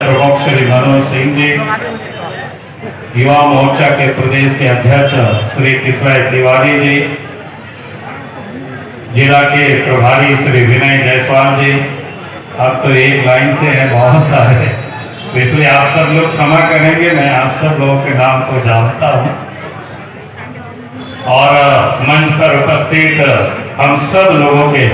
प्रमुख श्री मनोज सिंह जी, युवा मोर्चा के प्रदेश के अध्यक्ष श्री किशोर तिवारी जी, जिला के प्रभारी श्री विनय जायसवाल जी। अब तो एक लाइन से है, बहुत सारे, तो इसलिए आप सब लोग क्षमा करेंगे, मैं आप सब लोगों के नाम को जानता हूँ। और मंच पर उपस्थित हम सब लोगों के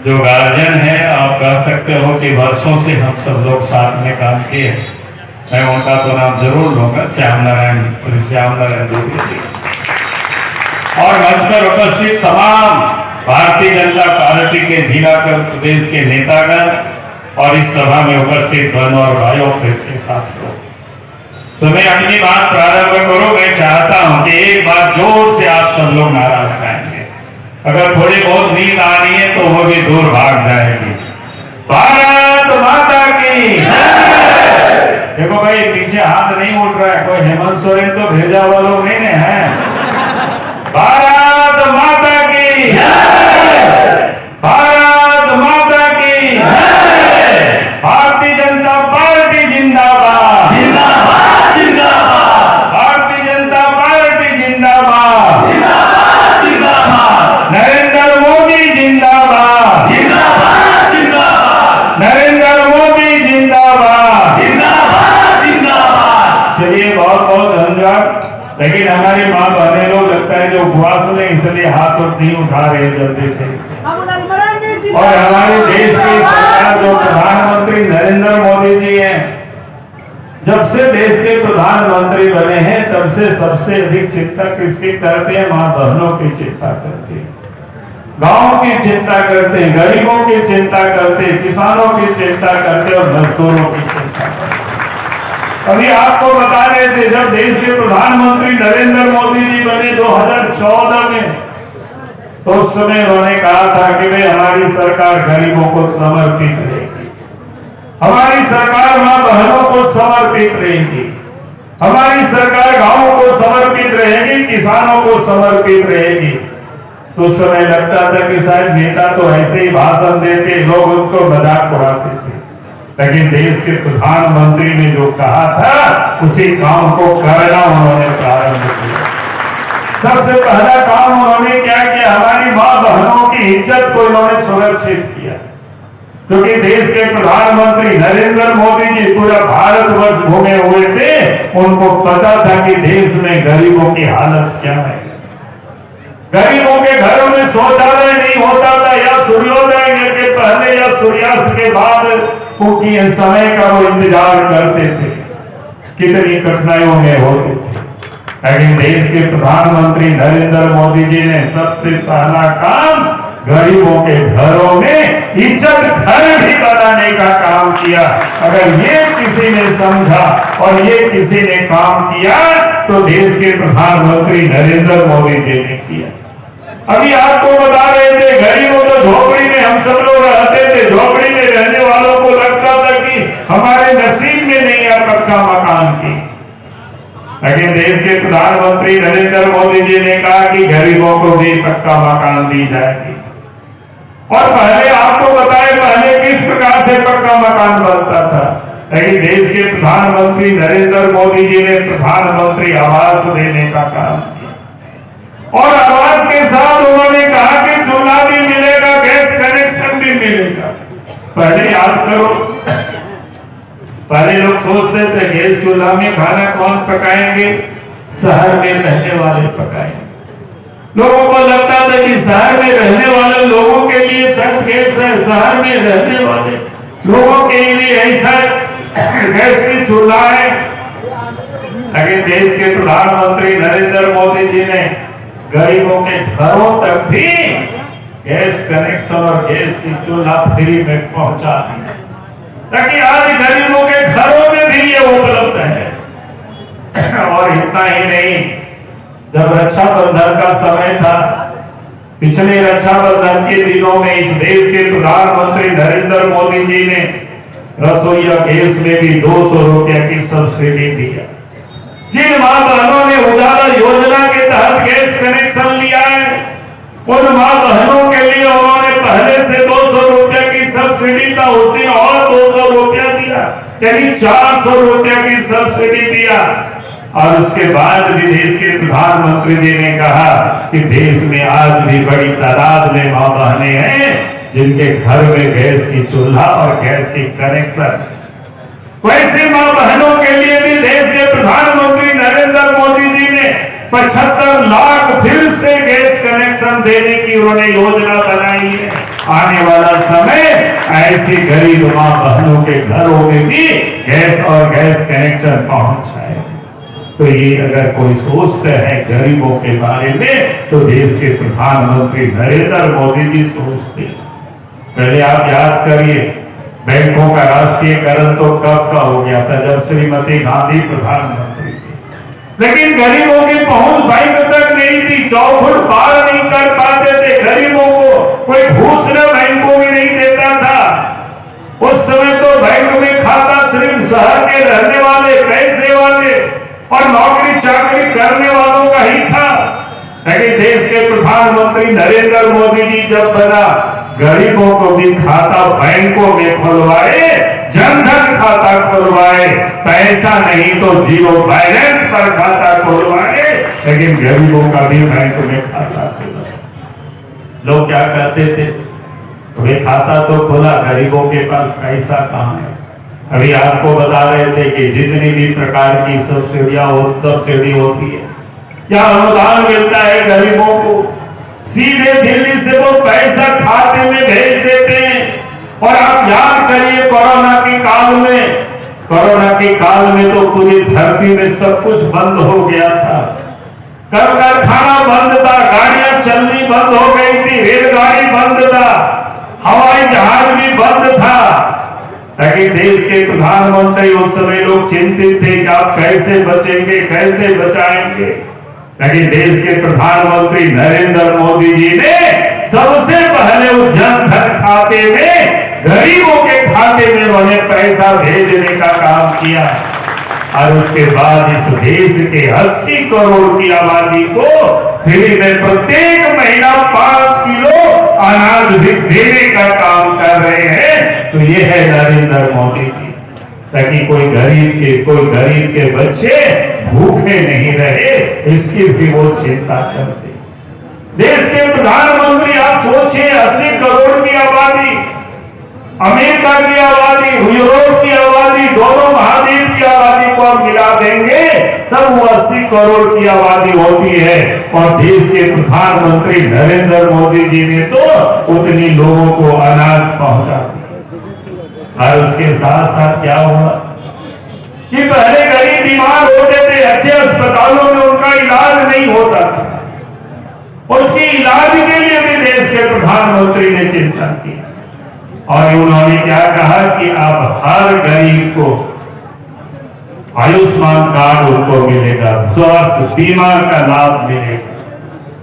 जो गार्जियन है, आप कह सकते हो कि वर्षों से हम सब लोग साथ में काम किए। मैं उनका तो नाम जरूर लूंगा, श्याम नारायण जोगी जी। और मंच पर उपस्थित तमाम भारतीय जनता पार्टी के जिला कर प्रदेश के नेतागण और इस सभा में उपस्थित बहनों और भाइयों प्रेस के साथियों, तो मैं अपनी बात प्रारंभ करूं। मैं चाहता हूं कि एक बार जोर से आप सब लोग नारा लगाएंगे। अगर थोड़ी बहुत नींद आ रही है तो वो भी दूर भाग जाएगी। भारत माता की जय। देखो भाई, पीछे हाथ नहीं उठ रहा है, कोई हेमंत सोरेन तो भेजा हुआ लोग नहीं है। भारत माता की जय। भारत माता की जय। भारतीय जनता पार्टी जिंदाबाद जिंदाबाद जिंदाबाद। भारतीय जनता पार्टी जिंदाबाद जिंदाबाद जिंदाबाद। नरेंद्र मोदी जिंदाबाद जिंदाबाद जिंदाबाद। नरेंद्र मोदी जिंदाबाद जिंदाबाद जिंदाबाद। चलिए, बहुत बहुत धन्यवाद। लेकिन हमारी माँ बहने लोग लगता है जो उपवास में, इसलिए हाथ नहीं उठा रहे जल्दी से। और हमारे देश की सरकार जो प्रधानमंत्री नरेंद्र मोदी जी हैं, जब से देश के प्रधानमंत्री बने हैं तब से सबसे अधिक चिंता किसकी करते हैं? माँ बहनों की चिंता करते हैं, गांव की चिंता करते हैं, गरीबों की चिंता करते हैं, किसानों की चिंता करते हैं और मजदूरों की चिंता करते हैं। अभी आपको बता रहे थे, जब देश के प्रधानमंत्री नरेंद्र मोदी जी बने 2014 में, तो उस समय उन्होंने कहा था कि वे हमारी सरकार गरीबों को समर्पित रहेगी, हमारी सरकार मां बहनों को समर्पित रहेगी, हमारी सरकार गांवों को समर्पित रहेगी, किसानों को समर्पित रहेगी। तो उस समय लगता था कि शायद नेता तो ऐसे ही भाषण देते, लोग उसको मजाक उड़ाते थे। लेकिन देश के प्रधानमंत्री ने जो कहा था उसी काम को करना उन्होंने प्रारंभ किया। सबसे पहला काम उन्होंने क्या किया? हमारी मां बहनों की इज्जत को इन्होंने सुरक्षित किया, क्योंकि देश के प्रधानमंत्री नरेंद्र मोदी जी पूरा भारतवर्ष घूमे हुए थे। उनको पता था कि देश में गरीबों की हालत क्या है। गरीबों के घरों में शौचालय नहीं होता था, या सूर्योदय के पहले या सूर्यास्त के बाद क्योंकि समय का वो इंतजार करते थे, कितनी कठिनाइयों में होते थे। लेकिन देश के प्रधानमंत्री नरेंद्र मोदी जी ने सबसे पहला काम गरीबों के घरों में इज्जत घर भी बनाने का काम किया। अगर ये किसी ने समझा और ये किसी ने काम किया तो देश के प्रधानमंत्री नरेंद्र मोदी जी ने किया। अभी आपको बता रहे थे, गरीबों तो झोपड़ी में हम सब लोग रहते थे, झोपड़ी में रहने वालों को लगता था कि हमारे नसीब में नहीं है पक्का मकान की। लेकिन देश के प्रधानमंत्री नरेंद्र मोदी जी ने कहा कि गरीबों को भी पक्का मकान दी जाएगी। और पहले आपको बताए, पहले किस प्रकार से पक्का मकान बनता था। लेकिन देश के प्रधानमंत्री नरेंद्र मोदी जी ने प्रधानमंत्री आवास देने का काम किया, और आवास के साथ उन्होंने कहा कि चूल्हा भी मिलेगा, गैस कनेक्शन भी मिलेगा। पहले याद करो, पहले लोग सोचते थे गैस चूल्हा में खाना कौन पकाएंगे? शहर में रहने वाले पकाएंगे। लोगों को लगता था कि शहर में रहने वाले लोगों के लिए सिर्फ गैस है, शहर में रहने वाले लोगों के लिए ऐसा गैस की चूल्हा है। लेकिन देश के प्रधानमंत्री नरेंद्र मोदी जी ने गरीबों के घरों तक भी गैस कनेक्शन और गैस की चूल्हा फ्री में पहुंचा दिया, ताकि आज गरीबों के घरों में भी ये उपलब्ध है। और इतना ही नहीं, जब रक्षाबंधन का समय था, पिछले रक्षाबंधन के दिनों में इस देश के प्रधानमंत्री नरेंद्र मोदी जी ने रसोईया गैस में भी 200 रुपया की सब्सिडी दिया। जिन मां बहनों ने उजाला योजना के तहत गैस कनेक्शन लिया है, उन मां बहनों के लिए उन्होंने पहले से 200 रुपये की सब्सिडी था उसने और 200 रुपया दिया, यानी 400 रुपया की सब्सिडी दिया। और उसके बाद भी देश के प्रधानमंत्री जी ने कहा कि देश में आज भी बड़ी तादाद में मां बहनें हैं जिनके घर में गैस की चूल्हा और गैस की कनेक्शन। वैसे मां बहनों के लिए भी देश के प्रधानमंत्री नरेंद्र मोदी जी ने 75 लाख फिर से गैस कनेक्शन देने की उन्होंने योजना बनाई है। आने वाला समय ऐसी गरीब मां बहनों के घरों में भी गैस और गैस कनेक्शन पहुंच जाए। तो ये अगर कोई सोचता है गरीबों के बारे में तो देश के प्रधानमंत्री नरेंद्र मोदी जी सोचते। पहले आप याद करिए बैंकों का राष्ट्रीयकरण तो कब का हो गया था, जब श्रीमती गांधी प्रधानमंत्री थी, लेकिन गरीबों की पहुंच बैंक तक नहीं थी, चौखुट पार नहीं कर पाते थे। गरीबों को कोई घूस बैंकों में नहीं देता था। उस समय तो बैंक में खाता सिर्फ शहर के रहने वाले, पैसे वाले और नौकरी चाकरी करने वालों का ही था। लेकिन देश के प्रधानमंत्री नरेंद्र मोदी जी जब बना, गरीबों को भी खाता बैंकों में खुलवाए, जनधन खाता खुलवाए, पैसा नहीं तो जीरो बैलेंस पर खाता खुलवाए, लेकिन गरीबों का भी बैंक में खाता खुलवाए। लोग क्या कहते थे, वे खाता तो खुला, गरीबों के पास पैसा कहाँ है। अभी आपको बता रहे थे कि जितनी भी प्रकार की सब्सिडी होती है या अनुदान मिलता है गरीबों को, सीधे दिल्ली से वो पैसा खाते में भेज देते हैं। और आप याद करिए कोरोना के काल में तो पूरी धरती में सब कुछ बंद हो गया था। कल कारखाना बंद था, गाड़ियां चलनी बंद हो गई थी, रेलगाड़ी बंद था, हवाई जहाज भी बंद था। लेकिन देश के प्रधानमंत्री उस समय लोग चिंतित थे कि आप कैसे बचेंगे, कैसे बचाएंगे। लेकिन देश के प्रधानमंत्री नरेंद्र मोदी जी ने सबसे पहले उस जनधन खाते में, गरीबों के खाते में उन्हें पैसा भेजने का काम किया। और उसके बाद इस देश के 80 करोड़ की आबादी को फ्री में प्रत्येक महीना 5 किलो अनाज भी देने का काम कर रहे हैं। तो ये है नरेंद्र मोदी जी, ताकि कोई गरीब के बच्चे भूखे नहीं रहे, इसकी भी वो चिंता करते। देश के प्रधानमंत्री आप सोचिए 80 करोड़ की आबादी, अमेरिका की आबादी, यूरोप की आबादी, दोनों महाद्वीप की आबादी को आप मिला देंगे तब वो 80 करोड़ की आबादी होती है। और देश के प्रधानमंत्री नरेंद्र मोदी जी ने तो उतनी लोगों को अनाज पहुंचा दिया। और उसके साथ साथ क्या हुआ कि पहले गरीब बीमार होते थे, अच्छे अस्पतालों में उनका इलाज नहीं होता था, उसके इलाज के लिए भी देश के प्रधानमंत्री ने चिंता की। और उन्होंने क्या कहा कि अब हर गरीब को आयुष्मान कार्ड उनको मिलेगा, स्वास्थ्य बीमा का लाभ मिलेगा,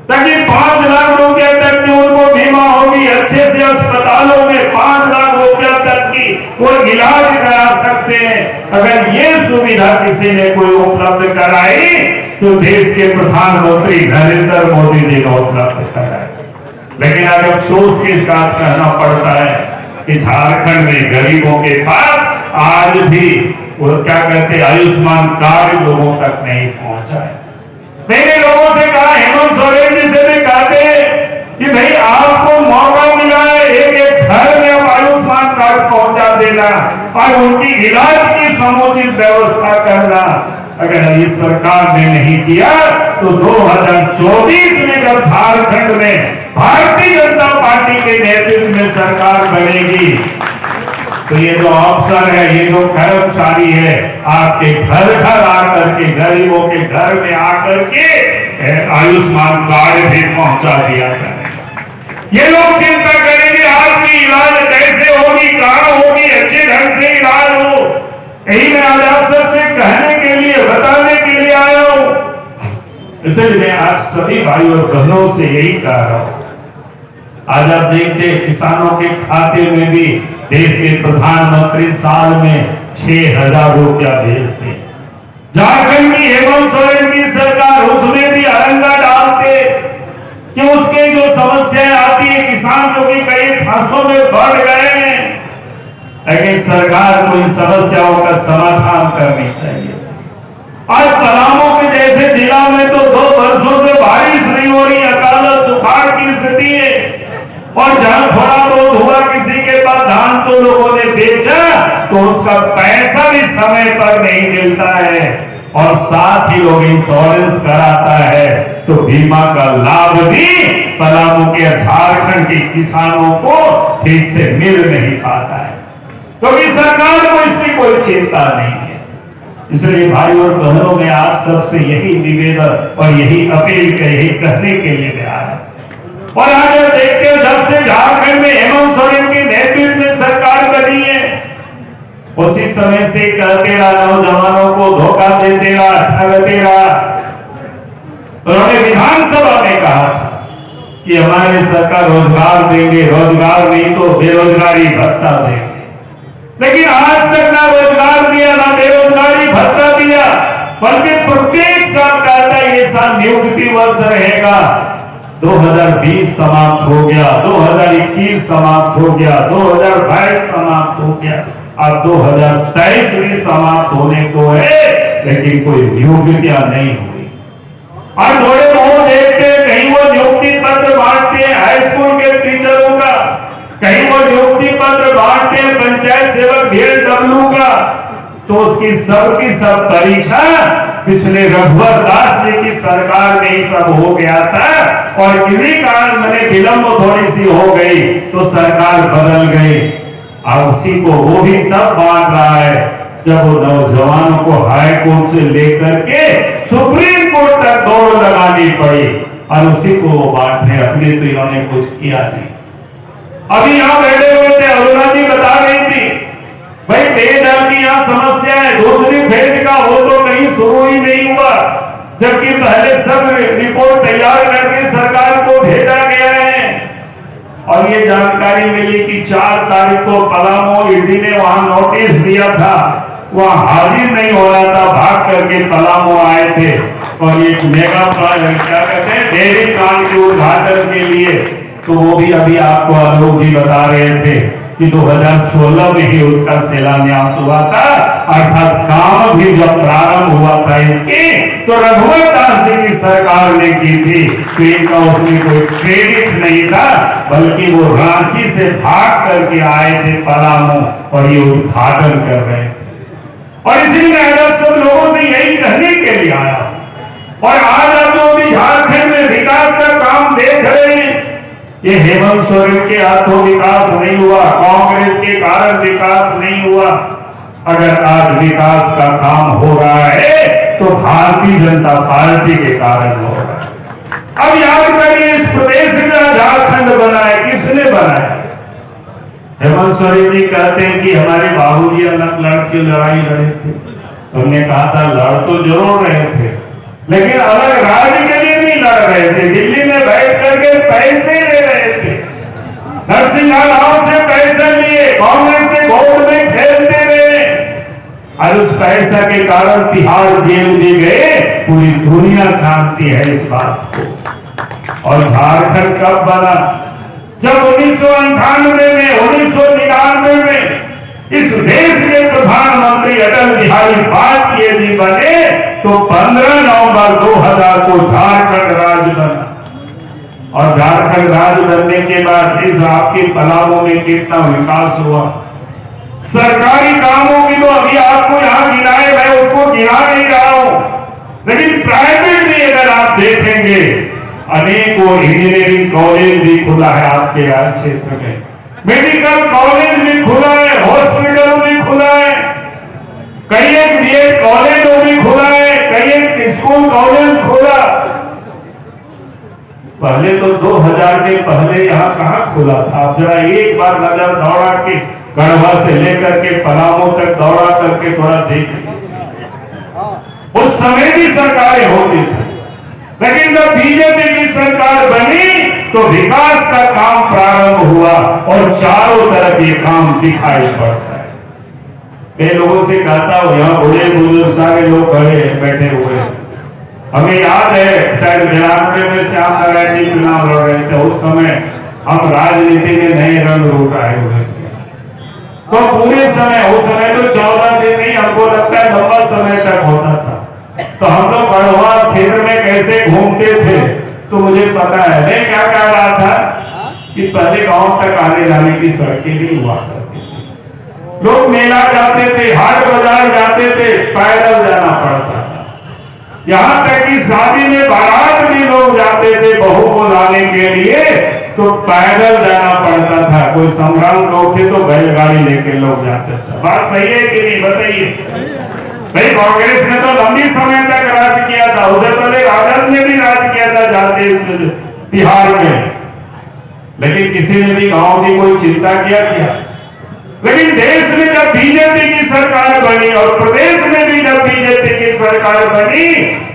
ताकि 5 लाख रुपया तक की उनको बीमा होगी। अच्छे से अस्पतालों में 5 लाख रुपया तक की वो इलाज करा सकते हैं। अगर ये सुविधा किसी ने कोई उपलब्ध कराई तो देश के प्रधानमंत्री नरेंद्र मोदी जी ने उपलब्ध कराई। लेकिन अब अफसोस के साथ कहना पड़ता है कि झारखंड में गरीबों के पास आज भी वो क्या कहते हैं, आयुष्मान कार्ड लोगों तक नहीं पहुंचा है। मैंने लोगों से कहा, हेमंत सोरेन जी से भी कहते कि भाई आपको मौका मिला है एक घर में आप आयुष्मान कार्ड पहुंचा देना और उनकी इलाज की समुचित व्यवस्था करना। अगर इस सरकार ने नहीं किया तो 2024 में जब झारखंड में भारतीय जनता पार्टी के नेतृत्व में सरकार बनेगी तो ये जो अफसर है, ये जो कर्मचारी है, आपके घर घर आकर के, गरीबों के घर में आकर के आयुष्मान कार्ड भी पहुंचा दिया जाए। ये लोग चिंता करेंगे आपकी इलाज कैसे होगी, कहां होगी, अच्छे ढंग से इलाज हो। यही मैं आज आप सबसे कहने के लिए, बताने के लिए आया हूं। इसलिए मैं आज सभी भाई और बहनों से यही कह रहा हूं, आज आप देखते किसानों के खाते में भी देश के प्रधानमंत्री साल में 6,000 रुपया भेजते। झारखंड की हेमंत सोरेन की सरकार उसमें भी अरंगा डालते कि उसके जो समस्याएं आती है, किसान जो कि कई फसलों में बढ़ गए हैं, लेकिन सरकार को इन समस्याओं का समाधान करनी चाहिए। आज पलामू के जैसे जिला में तो 2 वर्षों से बारिश नहीं हो रही, अकाल सुखाड़ की स्थिति है, और जहां थोड़ा बहुत हुआ किसी के पास धान तो लोगों ने बेचा तो उसका पैसा भी समय पर नहीं मिलता है, और साथ ही लोग इंश्योरेंस कराता है तो बीमा का लाभ भी पलामू के झारखंड के किसानों को ठीक से मिल नहीं पाता है, क्योंकि सरकार को इसकी कोई चिंता नहीं है। इसलिए भाई और बहनों में आप सबसे यही निवेदन और यही अपील यही कहने के लिए मैं आया। और आज देखते हो जब से झारखंड में हेमंत सोरेन के नेतृत्व में सरकार बनी है, उसी समय से कहते रहा, नौजवानों को धोखा देते रहा, ठगते रहा। उन्होंने विधानसभा में कहा कि हमारी सरकार रोजगार देंगे, रोजगार नहीं तो बेरोजगारी भत्ता देंगे, लेकिन आज तक ना रोजगार दिया ना बेरोजगारी भत्ता दिया, बल्कि प्रत्येक साल कहता है ये साल नियुक्ति वर्ष रहेगा। 2020 समाप्त हो गया, 2021 समाप्त हो गया, 2022 समाप्त हो गया, अब 2023 भी समाप्त होने को है, लेकिन कोई नियुक्तियां नहीं हुई। और थोड़े बहुत देखते कहीं वो नियुक्ति पत्र बांटते हैं हाई स्कूल के टीचरों का, कहीं वो नियुक्ति पत्र बांटते हैं पंचायत सेवक VLW का, तो उसकी सबकी सब परीक्षा पिछले रघुवर दास जी की सरकार में ही सब हो गया था, और किसी कारण मैंने विलंब थोड़ी सी हो गई तो सरकार बदल गई। अब उसी को वो भी तब बांट रहा है जब वो नौजवानों को हाई कोर्ट से लेकर के सुप्रीम कोर्ट तक दौड़ लगानी पड़ी, और उसी को वो बांट रहे, अपने तो इन्होंने कुछ किया नहीं। अभी यहाँ बैठे हुए थे, अरुणा जी बता रही थी भाई पेयजल की यहाँ समस्या है, दूसरी फेज का वो तो कहीं शुरू ही नहीं हुआ, जबकि पहले सब रिपोर्ट तैयार करके सरकार को भेजा गया है। और ये जानकारी मिली कि 4 तारीख को पलामू ईडी ने वहां नोटिस दिया था, वहां हाजिर नहीं हो रहा था, भाग करके पलामू आए थे, और एक मेगा क्या कहते हैं डेयरी प्लांट के उद्घाटन के लिए, तो वो भी अभी आपको आलोक जी बता रहे थे कि 2016 में ही उसका शिलान्यास हुआ था, अर्थात काम भी जब प्रारंभ हुआ था इसकी तो रघुवर दास जी की सरकार ने की थी, तो इनका उसमें कोई क्रेडिट नहीं था, बल्कि वो रांची से भाग करके आए थे पलामू और ये उद्घाटन कर रहे थे। और इसलिए मैं सब लोगों से यही कहने के लिए आया। और आज आप जो भी झारखंड में विकास का काम देख रहे हैं, ये हेमंत सोरेन के हाथों विकास नहीं हुआ, कांग्रेस के कारण विकास नहीं हुआ। अगर आज विकास का काम हो रहा है तो भारतीय जनता पार्टी के कारण हो रहा है। अब याद करिए इस प्रदेश में झारखंड बना है, किसने बनाया? हेमंत सोरेन जी कहते हैं कि हमारे बाबूजी अलग लड़ के लड़ाई लड़े थे। हमने कहा था लड़ तो जरूर रहे थे, लेकिन अलग राज्य के लिए नहीं लड़ रहे थे, दिल्ली में बैठ करके पैसे ले रहे थे, नरसिंह राव से पैसे लिए, कांग्रेस के वोट में खेलते रहे, और उस पैसा के कारण तिहाड़ जेल भी गए। पूरी दुनिया जानती है इस बात को। और झारखंड कब बना? जब 1998 में 1999 में इस देश के प्रधानमंत्री अटल बिहारी वाजपेयी जी बने तो 15 नवंबर 2000 को झारखंड राज्य बना। और झारखंड राज्य बनने के बाद इस आपके पलामू में कितना विकास हुआ। सरकारी कामों की तो अभी आपको यहाँ गिनाए, मैं उसको गिना नहीं रहा हूं, लेकिन प्राइवेट भी अगर आप देखेंगे अनेकों इंजीनियरिंग कॉलेज भी खुला है आपके क्षेत्र में, मेडिकल कॉलेज भी खुला है, हॉस्पिटल भी खुला है, कई एक बीएड कॉलेज भी खुला है, कई एक स्कूल कॉलेज खुला। पहले तो 2000 के पहले यहाँ कहाँ खुला था? आप जरा एक बार नजर दौड़ा के गढ़वा से लेकर के पलामू तक दौड़ा करके थोड़ा देखें। उस समय भी सरकारें होती थी, लेकिन जब बीजेपी की सरकार बनी तो विकास का काम प्रारंभ हुआ और चारों तरफ ये काम दिखाई पड़ता है। कई लोगों से कहता हूं, यहाँ बूढ़े बुजुर्ग सारे लोग खड़े बैठे हुए हैं। हमें याद है शायद 92 में श्याम नारायण जी चुनाव लड़ रहे थे, उस समय हम राजनीति में नए रंग रूप आए हुए थे। तो पूरे समय, उस समय तो 14 दिन नहीं, हमको लगता है लंबा समय तक होता था। तो हम लोग गढ़वा क्षेत्र में कैसे घूमते थे तो मुझे पता है। मैं क्या कह रहा था कि पहले गांव तक आने जाने की सड़कें नहीं हुआ करती थी। लोग मेला जाते थे, हाट बाजार जाते थे, पैदल जाना पड़ता था। यहाँ तक कि शादी में बारात भी लोग जाते थे बहू को लाने के लिए, तो पैदल जाना पड़ता था। कोई सम्राट लोग थे तो बैलगाड़ी लेके लोग जाते थे। बात सही है कि नहीं, बताइए भाई। कांग्रेस ने तो लंबी समय तक राज किया था, उससे पहले राजद ने भी राज किया था जाते बिहार में, लेकिन किसी ने भी गांव की कोई चिंता किया? लेकिन देश में जब बीजेपी की सरकार बनी और प्रदेश में भी जब बीजेपी की सरकार बनी,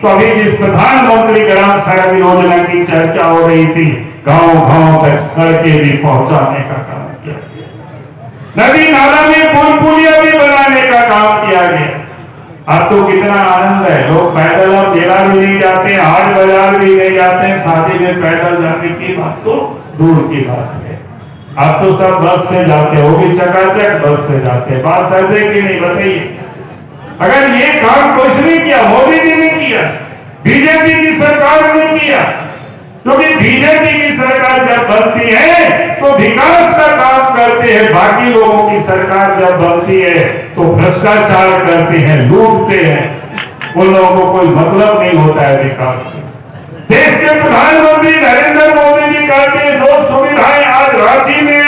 तो अभी जिस प्रधानमंत्री ग्राम सड़क योजना की चर्चा हो रही थी, गांव गांव तक सड़कें भी पहुंचाने का काम किया गया, नदी नाला में पुल पुलिया भी बनाने का काम किया गया। अब तो कितना आनंद है, लोग पैदल अब मेला भी नहीं जाते, हाट बाजार भी नहीं जाते, शादी में पैदल जाने की बात तो दूर की बात है। अब तो सब बस से जाते, वो भी चकाचक बस से जाते। बात सही है कि नहीं, बताइए। अगर ये काम कुछ नहीं किया, मोदी जी ने किया, बीजेपी की सरकार ने किया, क्योंकि बीजेपी की सरकार जब बनती है तो विकास का काम करते हैं, बाकी लोगों की सरकार जब बनती है तो भ्रष्टाचार करते हैं, लूटते हैं। उन लोगों को कोई मतलब नहीं होता है विकास से। देश के प्रधानमंत्री नरेंद्र मोदी जी कहते हैं जो सुविधाएं आज रांची में,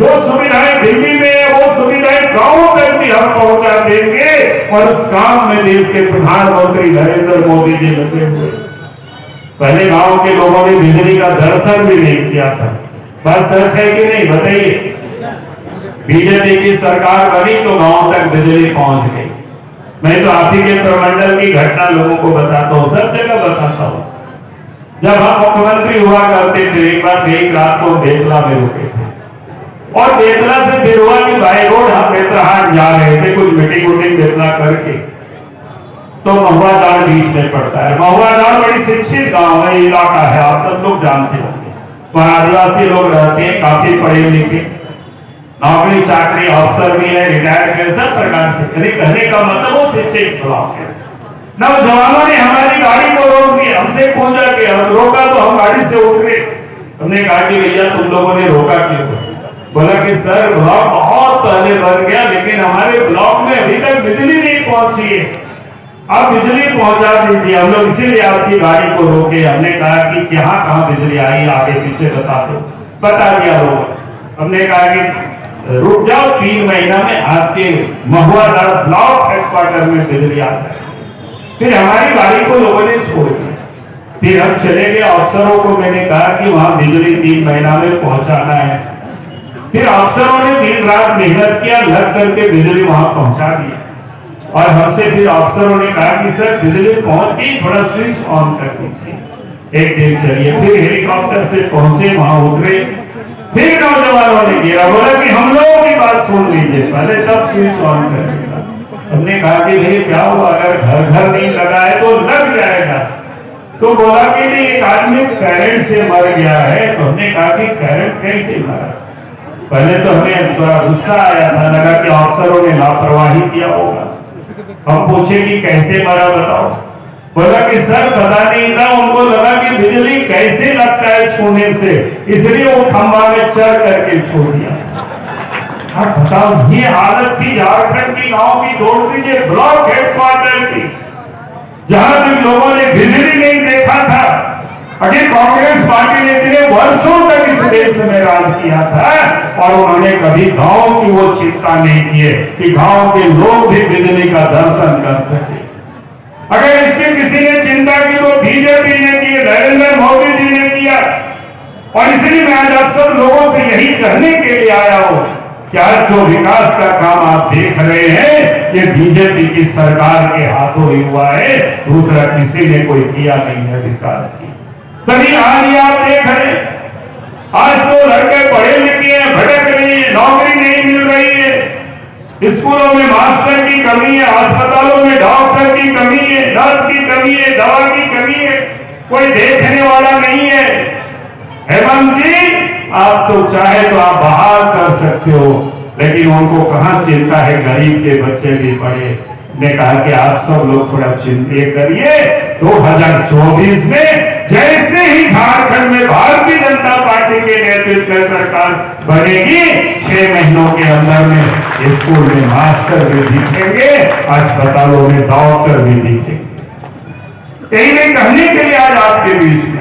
जो सुविधाएं दिल्ली में, वो सुविधाएं गांवों तक भी हम पहुंचा देंगे। और उस काम में देश के प्रधानमंत्री नरेंद्र मोदी जी लगे हुए। पहले गांव के लोगों ने बिजली का दर्शन भी नहीं किया था। बात सच है कि नहीं, बताइए। बीजेपी की सरकार बनी तो गांव तक बिजली पहुंच गई। मैं तो आप ही के प्रमंडल की घटना लोगों को बताता हूँ, सब जगह बताता हूँ। जब हम मुख्यमंत्री हुआ करते थे, एक बार एक रात को बेतला में रुके थे और बेतला से बिरुआ की बाई रोड हम बेतलाहाट जा रहे थे, कुछ मीटिंग उटिंग बेतला करके। तो महुआडांड बीच में पड़ता है। महुआडांड बड़ी शिक्षित गांव है, इलाका है, आप सब लोग जानते होंगे। वहां आदिवासी लोग रहते हैं, काफी पढ़े लिखे, नौकरी चाकरी अफसर भी है, रिटायर्ड है, सब प्रकार से। कहने का मतलब वो शिक्षित ब्लॉक है। नौजवानों ने हमारी गाड़ी को रोक दिया, हमसे पूछा कि हम रोका तो हम गाड़ी से उठ गए। हमने कहा कि भैया तुम लोगों ने रोका क्यों? बोला कि सर ब्लॉक बहुत पहले बन गया, लेकिन हमारे ब्लॉक में अभी तक बिजली नहीं पहुंची है, आप बिजली पहुंचा दीजिए। हम लोग इसीलिए आपकी गाड़ी को रोके। हमने कहा कि यहाँ कहाँ बिजली आई, आगे पीछे बता दो। बता दिया लोग। हमने कहा कि रुक जाओ, 3 महीना में आपके महुआडांड ब्लॉक हेडक्वार्टर में बिजली आ जाए। फिर हमारी गाड़ी को लोगों ने छोड़ दिया। फिर हम चले गए, अफसरों को मैंने कहा कि वहां बिजली 3 महीना में पहुंचाना है। फिर अफसरों ने दिन रात मेहनत किया, लग करके बिजली वहां पहुंचा दी। और हमसे फिर अफसरों ने कहा कि सर बिजली पहुंच गई, थोड़ा स्विच ऑन कर दीजिए। एक दिन चलिए, फिर हेलीकॉप्टर से पहुंचे, वहां उतरे, फिर नौजवानों ने किया, बोला कि हम लोगों की बात सुन लीजिए पहले, तब स्विच ऑन करिएगा। हमने कहा कि भाई क्या हुआ, अगर घर घर नहीं लगा है तो लग जाएगा। तो बोला कि नहीं, एक आदमी करंट से मर गया है। तो हमने कहा कि करंट कैसे मरा? पहले तो हमें थोड़ा गुस्सा आया था, लगा कि अफसरों ने लापरवाही किया होगा। हम पूछे कि कैसे मरा बताओ? बोला कि सर पता नहीं था, उनको लगा कि बिजली कैसे लगता है छूने से, इसलिए वो खंभा में चढ़ करके छोड़ दिया। अब बताओ, ये हालत थी झारखंड की गांव की, छोड़ दीजिए ब्लॉक हेडक्वार्टर की, जहां तक लोगों ने बिजली नहीं देखा था। अगर कांग्रेस पार्टी ने इतने वर्षों तक इस देश में राज किया था और उन्होंने कभी गांव की वो चिंता नहीं की है कि गांव के लोग भी बिजली का दर्शन कर सके। अगर इसकी किसी ने चिंता की तो बीजेपी ने की, नरेंद्र मोदी जी ने किया। और इसलिए मैं आज अक्सर लोगों से यही कहने के लिए आया हूं कि आज जो विकास का काम आप देख रहे हैं, ये बीजेपी की सरकार के हाथों ही हुआ है, दूसरा किसी ने कोई किया नहीं है विकास की। तभी आज आप देख रहे, आज तो लड़के पढ़े लिखे हैं, भटक रही है, नौकरी नहीं मिल रही है, स्कूलों में मास्टर की कमी है, अस्पतालों में डॉक्टर की कमी है, नर्स की कमी है, दवा की कमी है, कोई देखने वाला नहीं है। हेमंत जी, आप तो चाहे तो आप बहाल कर सकते हो, लेकिन उनको कहाँ चिंता है गरीब के बच्चे भी पढ़े। ने कहा कि आप सब लोग थोड़ा चिंता करिए, 2024 में जैसे ही झारखंड में भारतीय जनता पार्टी के नेतृत्व में सरकार बनेगी, 6 महीनों के अंदर में स्कूल में मास्टर भी दिखेंगे, अस्पतालों में डॉक्टर भी दिखेंगे। यही नहीं कहने के लिए आज आपके बीच में